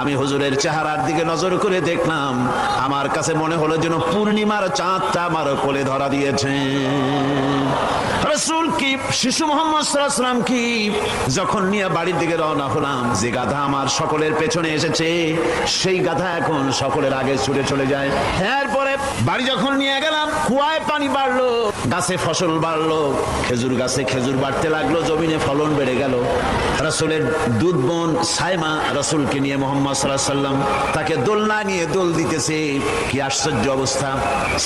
আমি হুজুরের চেহারার দিকে নজর করে দেখলাম, আমার কাছে মনে হলো যেন পূর্ণিমার চাঁদটা আমার কোলে ধরা দিয়েছে। রাসূল কি শিশু মুহাম্মদ সাল্লাল্লাহু আলাইহি ওয়াসাল্লাম কি যখন নিয়ে বাড়ির দিকে রওনা হলাম, যে গাধা আমার সকলের পেছনে এসেছে সেই গাধা এখন সকলের আগে ছুটে চলে যায়। এরপরে বাড়ি যখন নিয়ে গেলাম, কুয়ায় পানি বাড়লো, গাছে ফসল বাড়লো, খেজুর গাছে খেজুর বাড়তে লাগলো, জমিনে ফলন বেড়ে গেল। রাসূলের দুধ বোন সাইমা রাসূলকে নিয়ে মুহাম্মদ সাল্লাল্লাহু আলাইহি ওয়াসাল্লাম তাকে দোলনা নিয়ে দোল দিতেছে। কি আশ্চর্য অবস্থা!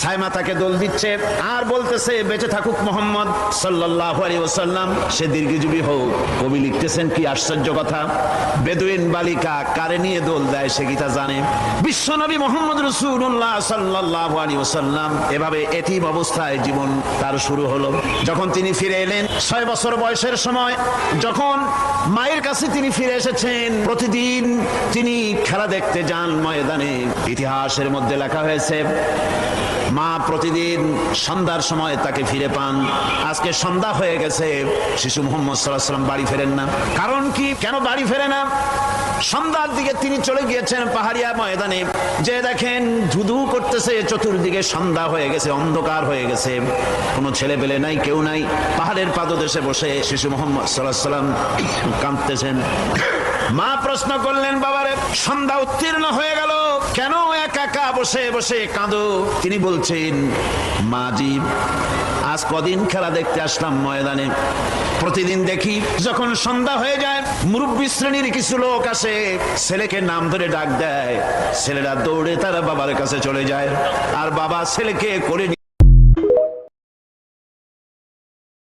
সাইমা তাকে দোল দিচ্ছে আর বলতেছে, বেঁচে থাকুক মুহাম্মদ সাল্লাল্লাহু আলাইহি ওয়াসাল্লাম, সে দীর্ঘজীবী হোক। কবি লিখতেছেন কি আশ্চর্য কথা, বেদুইন বালিকা কারে নিয়ে দোল দেয় সে কি তা জানে? বিশ্বনবী মুহাম্মদ রাসূলুল্লাহ সাল্লাল্লাহু আলাইহি ওয়াসাল্লাম এভাবে এতিম অবস্থায় জীবন তার শুরু হলো। যখন তিনি ফিরে এলেন 6 বছর বয়সের সময়, যখন মায়ের কাছে তিনি ফিরে এসেছেন, প্রতিদিন তিনি খেলা দেখতে যান ময়দানে। ইতিহাসের মধ্যে লেখা হয়েছে মা প্রতিদিন সন্ধ্যার সময় তাকে ফিরে পান। আজকে সন্ধ্যা হয়ে গেছে, শিশু মুহাম্মদ সাল্লাল্লাহু আলাইহি ওয়াসাল্লাম বাড়ি ফেরেন না। কারণ কি, কেন বাড়ি ফেরে না? সন্ধ্যার দিকে তিনি চলে গিয়েছেন পাহাড়িয়া ময়দানে, যে দেখেন ধুধু করতেছে, চতুর্দিকে সন্ধ্যা হয়ে গেছে, অন্ধকার হয়ে গেছে, কোনো ছেলে পেলে নাই, কেউ নাই। পাহাড়ের পাদদেশে বসে শিশু মুহাম্মদ সাল্লাল্লাহু আলাইহি ওয়াসাল্লাম কাঁদতেছেন। মা প্রশ্ন করলেন, বাবারে সন্ধ্যা উত্তীর্ণ হয়ে গেল, কেন একা একা বসে বসে কাঁদো? তিনি বলছেন, মাজি আজ কদিন খেলা দেখতে আসলাম ময়দানে, প্রতিদিন দেখি যখন সন্ধ্যা হয়ে যায় মুরব্বী শ্রেণীর কিছু লোক আসে, ছেলেকে নাম ধরে ডাক দেয়, ছেলেরা দৌড়ে তারা বাবার কাছে চলে যায়, আর বাবা ছেলেকে করে